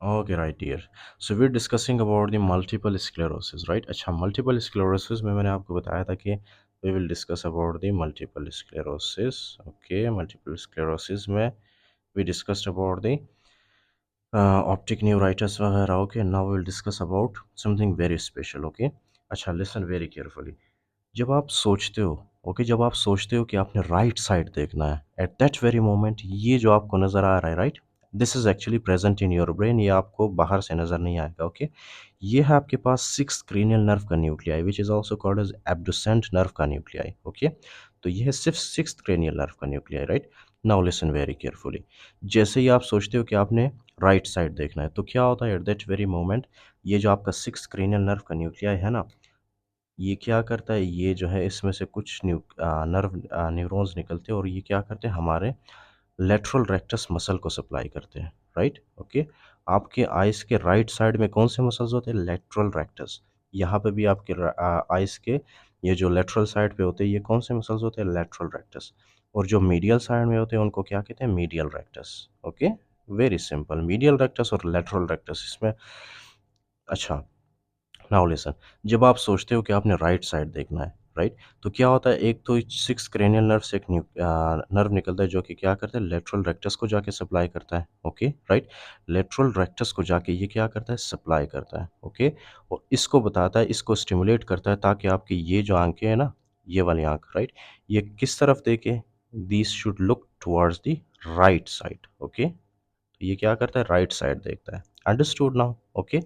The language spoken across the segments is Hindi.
Okay right dear. So we discussing about the multiple sclerosis right. अच्छा, मल्टीपल स्क्लेरोसिस में मैंने आपको बताया था कि we will discuss about the multiple sclerosis. Okay, multiple sclerosis में we discussed about the optic neuritis वगैरह। Okay, now we will discuss about something very special. Okay, अच्छा लिसन वेरी केयरफुली। जब आप सोचते हो, ओके, जब आप सोचते हो कि आपने राइट साइड देखना है, एट दैट वेरी मोमेंट ये जो आपको नज़र आ रहा है right, this is actually present in your brain, ये आपको बाहर से नज़र नहीं आएगा। ओके, ये है आपके पास सिक्स क्रेनियल नर्व का nuclei which is also called as abducent nerve का न्यूक्लियाई। ओके, तो ये है सिर्फ सिक्स क्रेनियल नर्व का nuclei right. Now listen very carefully. जैसे ही आप सोचते हो कि आपने राइट साइड देखना है, तो क्या होता है एट दैट वेरी मोमेंट, ये जो आपका सिक्स क्रेनियल नर्व का न्यूक्लियाई है ना, ये क्या करता है, ये जो है इसमें से कुछ न्यूरॉन्स निकलते हैं और ये क्या करते हैं, हमारे लेटरल रेक्टस मसल को सप्लाई करते हैं राइट। ओके, आपके आइस के राइट साइड में कौन से मसल्स होते हैं, लेटरल रेक्टस। यहाँ पे भी आपके आइस के ये जो लेटरल साइड पे होते हैं, ये कौन से मसल्स होते हैं, लेटरल रेक्टस। और जो मीडियल साइड में होते हैं उनको क्या कहते हैं, medial rectus. Okay, very simple, medial rectus और लेटरल रेक्टस इसमें। अच्छा, नाउ लिसन। जब आप सोचते हो कि आपने राइट साइड देखना है राइट, तो क्या होता है, एक तो सिक्स क्रेनियल नर्व से एक नर्व निकलता है जो कि क्या करता है, लेटरल रेक्टस को जाके सप्लाई करता है। ओके राइट, लेटरल रेक्टस को जाके ये क्या करता है, सप्लाई करता है। ओके, और इसको बताता है, इसको स्टिमुलेट करता है ताकि आपकी ये जो आंखें हैं ना, ये वाली आंख राइट, ये किस तरफ देखे, this should look towards the right side. Okay, तो ये क्या करता है, राइट साइड देखता है। Understood now. Okay,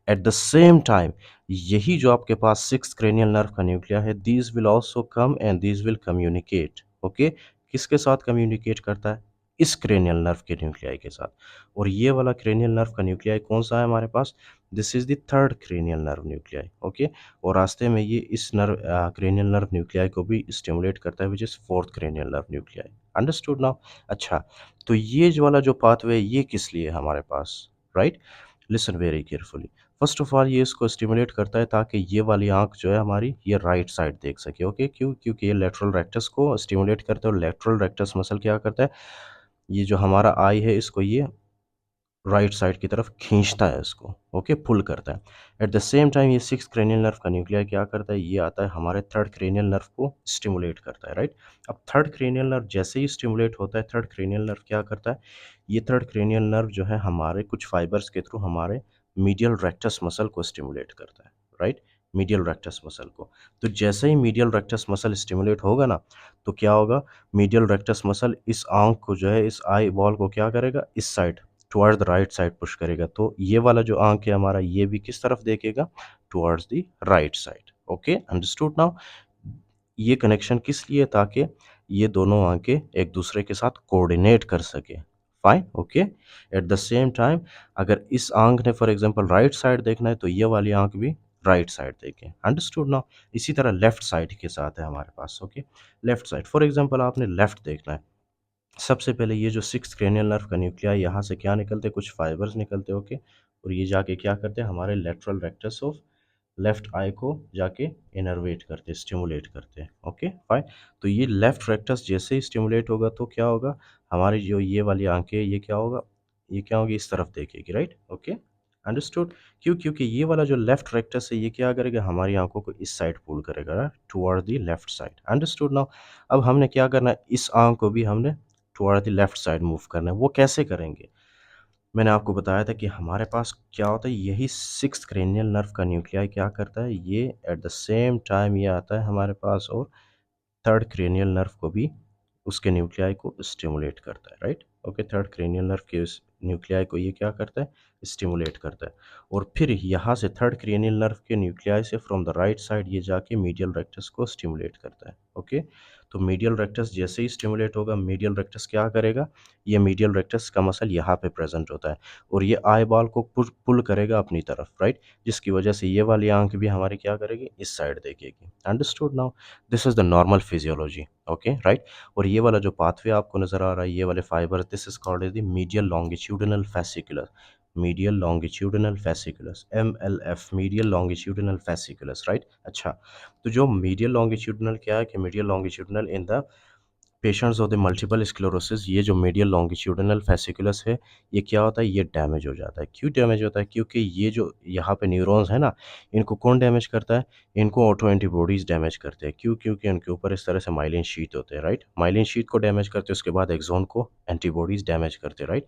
at the same time यही जो आपके पास सिक्स क्रेनियल नर्व का न्यूक्लिया है, these will also come and these will communicate. Okay, किसके साथ कम्युनिकेट करता है, इस क्रेनियल नर्व के न्यूक्लियाई के साथ। और ये वाला क्रेनियल नर्व का न्यूक्लियाई कौन सा है हमारे पास, this is the third cranial nerve nuclei. Okay, और रास्ते में ये इस नर्व क्रेनियल नर्व न्यूक्लियाई को भी स्टिमुलेट करता है which is fourth cranial nerve nuclei. Understood now. अच्छा, तो ये जो वाला जो पाथवे है ये किस लिए है हमारे पास, right. Listen very carefully. First of all ये इसको स्टिमुलेट करता है ताकि ये वाली आंख जो है हमारी ये राइट साइड देख सके। ओके, क्यों, क्योंकि ये लेटरल रेक्टस को स्टिमुलेट करता है और लेटरल रेक्टस मसल क्या करता है, ये जो हमारा आई है इसको ये राइट साइड की तरफ खींचता है इसको। ओके, पुल करता है। एट द सेम टाइम ये सिक्स क्रेनियल नर्व का न्यूक्लियर क्या करता है, ये आता है हमारे थर्ड क्रेनियल नर्व को स्टिमुलेट करता है राइट। अब थर्ड क्रेनियल नर्व जैसे ही स्टिमुलेट होता है, थर्ड क्रेनियल नर्व क्या करता है, ये थर्ड क्रेनियल नर्व जो है हमारे कुछ फाइबर्स के थ्रू हमारे मीडियल रेक्टस मसल को स्टिमुलेट करता है राइट, मीडियल रेक्टस मसल को। तो जैसे ही मीडियल रेक्टस मसल स्टिमुलेट होगा ना, तो क्या होगा, मीडियल रेक्टस मसल इस आंख को जो है, इस आई बॉल को क्या करेगा, इस side towards the right side push करेगा। तो ये वाला जो आंख है हमारा, ये भी किस तरफ देखेगा, towards the right side. Okay, understood now. ये कनेक्शन किस लिए, ताकि ये दोनों आंखें एक दूसरे के साथ कोऑर्डिनेट कर सके। Fine. Okay, at the same time अगर इस आंख ने फॉर एग्जांपल राइट साइड देखना है, तो ये वाली आंख भी राइट साइड देखे। Understood now. इसी तरह लेफ्ट साइड के साथ है हमारे पास। Okay, left side for example आपने लेफ्ट देखना है, सबसे पहले ये जो सिक्स क्रेनियल नर्व का न्यूक्लिया, यहाँ से क्या निकलते हैं, कुछ फाइबर्स निकलते हैं। ओके, और ये जाके क्या करते हैं, हमारे लेटरल रेक्टस ऑफ लेफ्ट आई को जाके इनर्वेट करते हैं, स्टिमुलेट करते हैं। Okay fine. तो ये लेफ्ट रेक्टस जैसे ही स्टिमुलेट होगा तो क्या होगा, हमारी जो ये वाली आंखें, ये क्या होगा, ये क्या होगी, इस तरफ देखेगी राइट। Okay, understood. क्यों, क्योंकि ये वाला जो लेफ्ट रेक्टस है ये क्या करेगा, हमारी आंखों को इस साइड पुल करेगा, toward the left side. Understood now. अब हमने क्या करना है, इस आंख को भी हमने toward the left side move करना है। वो कैसे करेंगे, मैंने आपको बताया था कि हमारे पास क्या होता है, यही सिक्स क्रेनियल नर्व का न्यूक्लियाई क्या करता है, ये एट द सेम टाइम ये आता है हमारे पास और थर्ड क्रेनियल नर्व को भी, उसके न्यूक्लियाई को स्टिमुलेट करता है right. Okay, third cranial nerve के उस न्यूक्लियाई को ये क्या करता है, स्टिमुलेट करता है। और फिर यहाँ से थर्ड क्रेनियल नर्व के न्यूक्लियाई से फ्रॉम द राइट साइड ये जाके मीडियल रेक्टस को स्टिमुलेट करता है। ओके, तो मीडियल रेक्टस जैसे ही स्टिमुलेट होगा, मीडियल रेक्टस क्या करेगा, ये मीडियल रेक्टस का मसल यहाँ पे प्रेजेंट होता है और ये आई बॉल को पुल पुल करेगा अपनी तरफ राइट, जिसकी वजह से ये वाली आंख भी हमारी क्या करेगी, इस साइड देखेगी। Understood now. This is the normal physiology. Okay right. और ये वाला जो पाथवे आपको नजर आ रहा है, ये वाले fibre, this is called as the medial longitudinal fascicular, medial longitudinal fasciculus, MLF, medial longitudinal fasciculus right. अच्छा, तो जो मीडियल लॉन्गिट्यूडिनल क्या है कि medial longitudinal in the patients of the multiple sclerosis, ये जो मीडियल लॉन्गिट्यूडिनल फेसिकुलस है, ये क्या होता है, ये डैमेज हो जाता है। क्यों डैमेज होता है? क्योंकि ये जो यहाँ पे न्यूरॉन्स है ना, इनको कौन डैमेज करता है? इनको ऑटो एंटीबॉडीज़ डैमेज करते हैं। क्यों? क्योंकि उनके ऊपर इस तरह से माइलिन शीट होते हैं, राइट? माइलिन शीट को डैमेज करते हैं, उसके बाद एक्सॉन को एंटीबॉडीज़ डैमेज करते हैं, राइट?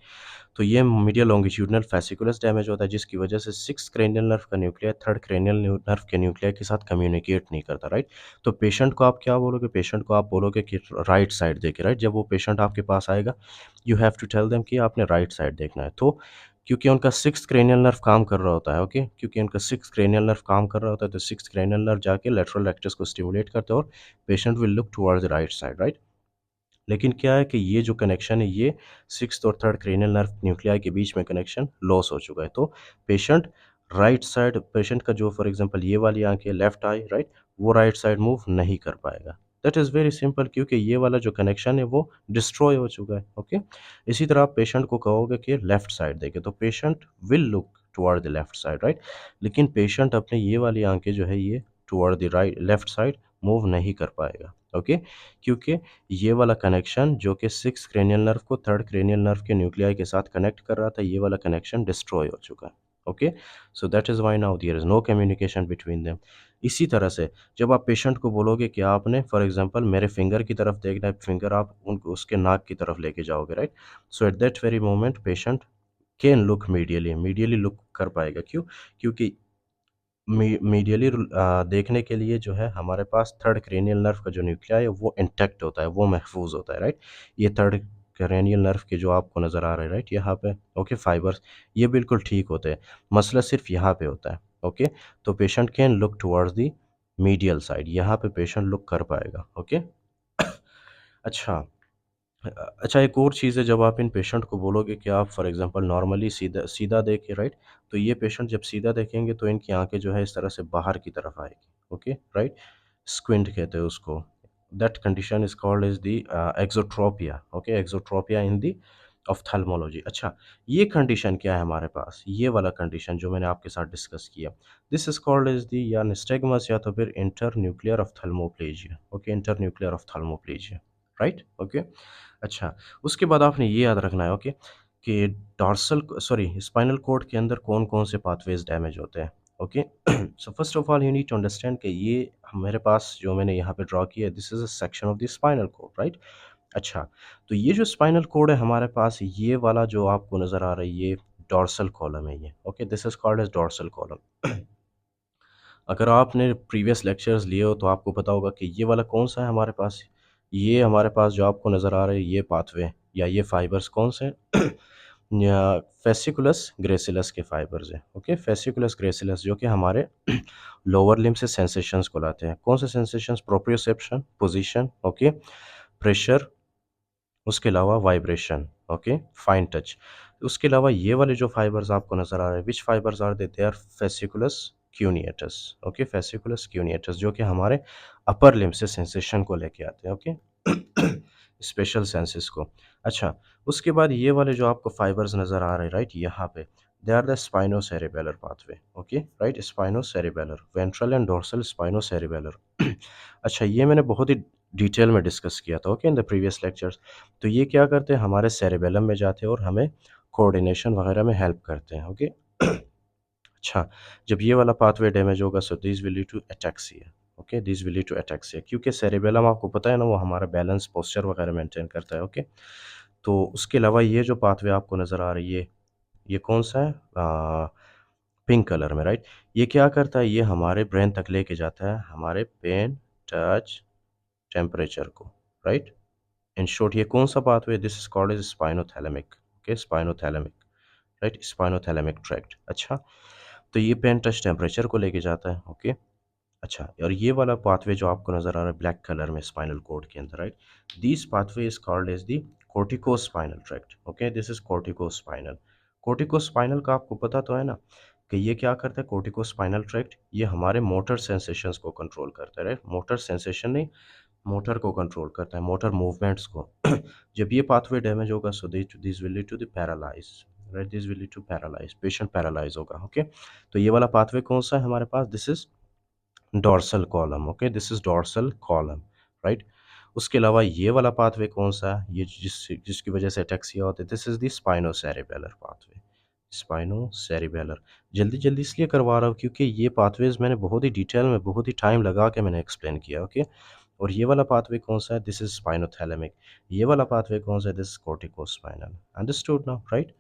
तो ये मीडियल लॉन्गिट्यूडिनल फेसिकुलस डैमेज होता है, जिसकी वजह से सिक्स क्रेनियल नर्व का न्यूक्लियर थर्ड क्रेनियल नर्व के न्यूक्लियर के साथ कम्युनिकेट नहीं करता, राइट? तो पेशेंट को आप क्या बोलोगे? पेशेंट को आप बोलोगे कि राइट साइड देखे, राइट? जब वो पेशेंट आपके पास आएगा, you have to tell them कि आपने राइट साइड देखना है। तो क्योंकि उनका सिक्स क्रेनियल नर्व काम कर रहा होता है, ओके, क्योंकि उनका सिक्स क्रेनियल नर्व काम कर रहा होता है, तो सिक्स क्रेनियल नर्व जाके लेटरल रेक्टस को स्टिमुलेट करते हैं और patient will look towards the right side, right? लेकिन क्या है कि ये जो कनेक्शन है, ये सिक्स्थ और थर्ड क्रेनियल नर्व न्यूक्लियाई के बीच में कनेक्शन लॉस हो चुका है। तो पेशेंट राइट साइड, पेशेंट का जो फॉर एग्जांपल ये वाली आंख है, लेफ्ट आई, राइट, वो राइट साइड मूव नहीं कर पाएगा। दैट इज़ वेरी सिंपल, क्योंकि ये वाला जो कनेक्शन है वो डिस्ट्रॉय हो चुका है, ओके। इसी तरह आप पेशेंट को कहोगे कि लेफ्ट साइड देखे, तो patient will look toward the left side, right? लेकिन पेशेंट अपने ये वाली आंखें जो है, ये toward the right left side move नहीं कर पाएगा, ओके, क्योंकि ये वाला कनेक्शन जो कि सिक्स क्रेनियल नर्व को थर्ड क्रेनियल नर्व के न्यूक्लियाई के साथ कनेक्ट कर रहा था, ये वाला कनेक्शन डिस्ट्रॉय हो चुका है, okay. So that is why now there is no communication between them. इसी तरह से जब आप पेशेंट को बोलोगे कि आपने फॉर एग्जांपल मेरे फिंगर की तरफ देखना है, फिंगर आप उनको उसके नाक की तरफ लेके जाओगे, right? So at that very moment patient can look medially, medially look कर पाएगा। क्यों? क्योंकि मीडियली देखने के लिए जो है हमारे पास थर्ड क्रेनियल नर्व का जो न्यूक्लिया है वो इंटैक्ट होता है, वो महफूज होता है, राइट? ये थर्ड क्रेनियल नर्व के जो आपको नज़र आ रहे हैं, राइट, यहाँ पे, ओके, फाइबर्स, ये बिल्कुल ठीक होते हैं। मसला सिर्फ यहाँ पे होता है, ओके। तो patient can look towards the medial side, यहाँ पे पेशेंट लुक कर पाएगा, ओके। अच्छा, अच्छा, एक और चीज़ है, जब आप इन पेशेंट को बोलोगे कि आप फॉर एग्जांपल नॉर्मली सीधा सीधा देखिए, राइट, तो ये पेशेंट जब सीधा देखेंगे तो इनकी आंखें जो है इस तरह से बाहर की तरफ आएगी, ओके, राइट? स्क्विंट कहते हैं उसको। That condition is called as the exotropia, okay, exotropia in the ophthalmology. अच्छा, ये कंडीशन क्या है हमारे पास? ये वाला कंडीशन जो मैंने आपके साथ डिस्कस किया, this is called as the या निस्टेगमस या तो फिर inter nuclear ophthalmoplegia, okay, inter nuclear ophthalmoplegia, right, okay. अच्छा, उसके बाद आपने ये याद रखना है, ओके, कि डॉर्सल सॉरी स्पाइनल कॉर्ड के अंदर कौन-कौन से पाथवेज़ डैमेज होते हैं, okay. So first of all you need to understand कि ये मेरे पास जो मैंने यहाँ पे ड्रॉ किया है, this is a section of the spinal cord, right? अच्छा, तो ये जो स्पाइनल कॉर्ड है हमारे पास, ये वाला जो आपको नज़र आ रहा है, ये डॉर्सल कॉलम है ये, okay, this is called as dorsal column. अगर आपने प्रीवियस लेक्चर्स लिए हो तो आपको पता होगा कि ये वाला कौन-सा है हमारे पास। ये हमारे पास जो आपको नज़र आ रहा है, ये पाथवे या ये फाइबर्स कौन से हैं? या फेसिकुलस ग्रेसिलस के फाइबर्स हैं, ओके, फेसिकुलस ग्रेसिलस जो कि हमारे लोअर लिम्ब से सेंसेशंस को लाते हैं। कौन से sensations? Proprioception, position, okay, pressure, उसके अलावा वाइब्रेशन, ओके, फाइन टच। उसके अलावा ये वाले जो फाइबर्स आपको नज़र आ रहे हैं, which fibres are they are fasciculus cuneatus, okay, fasciculus cuneatus जो कि हमारे अपर लिम्ब से सेंसेशन को लेके आते हैं, ओके, स्पेशल सेंसेस को। अच्छा, उसके बाद ये वाले जो आपको फाइबर्स नज़र आ रहे हैं, राइट, यहाँ पे, they are the spinocerebellar pathway, okay, right, spinocerebellar, ventral and dorsal spinocerebellar. अच्छा, ये मैंने बहुत ही डिटेल में डिस्कस किया था, okay, in the previous lectures. तो ये क्या करते हैं, हमारे सेरेबेलम में जाते हैं और हमें कोऑर्डिनेशन वगैरह में हेल्प करते हैं, ओके। अच्छा, जब ये वाला पाथवे डैमेज होगा, so this will lead to ataxia, okay, this will lead to ataxia, क्योंकि सेरेबेलम आपको पता है ना, वो हमारा बैलेंस पोस्चर वगैरह मेंटेन करता है, ओके। तो उसके अलावा ये जो पाथवे आपको नज़र आ रही है, ये कौन सा है? पिंक कलर में, राइट? ये क्या करता है, ये हमारे ब्रेन तक लेके जाता है हमारे पेन, टच, टेम्परेचर को, राइट? इन शॉर्ट ये कौन सा pathway? This is called as spinothalamic, okay, spinothalamic, right, spinothalamic tract. अच्छा, तो ये पेन टच टेम्परेचर को लेके जाता है, ओके। अच्छा, और ये वाला पाथवे जो आपको नज़र आ रहा है ब्लैक कलर में स्पाइनल कॉर्ड के अंदर, right, this pathway is called as the corticospinal tract, okay, this is corticospinal. Corticospinal का आपको पता तो है ना कि ये क्या करता है, कोर्टिकोस्पाइनल ट्रैक्ट, ये हमारे मोटर सेंसेशंस को कंट्रोल करता है, राइट, मोटर सेंसेशन नहीं, मोटर को कंट्रोल करता है, मोटर मूवमेंट्स को। जब ये पाथवे डैमेज होगा, so this will lead to the paralyse, right, this will lead to paralyse, patient paralyse होगा, ओके। तो ये वाला पाथवे कौन सा है हमारे पास? This is dorsal column, okay, this is dorsal column, right. उसके अलावा ये वाला पाथवे कौन सा है, ये जिसकी वजह से अटैक्सिया होता है, this is the spinocerebellar pathway. स्पाइनोसेरेबेलर जल्दी जल्दी इसलिए करवा रहा हूँ क्योंकि ये पाथवेज मैंने बहुत ही डिटेल में बहुत ही टाइम लगा के मैंने एक्सप्लेन किया, ओके। और ये वाला पाथवे कौन सा है, दिस इज स्पाइनोथैलेमिक। ये वाला पाथवे कौन सा है, this is corticospinal. Understood now, right.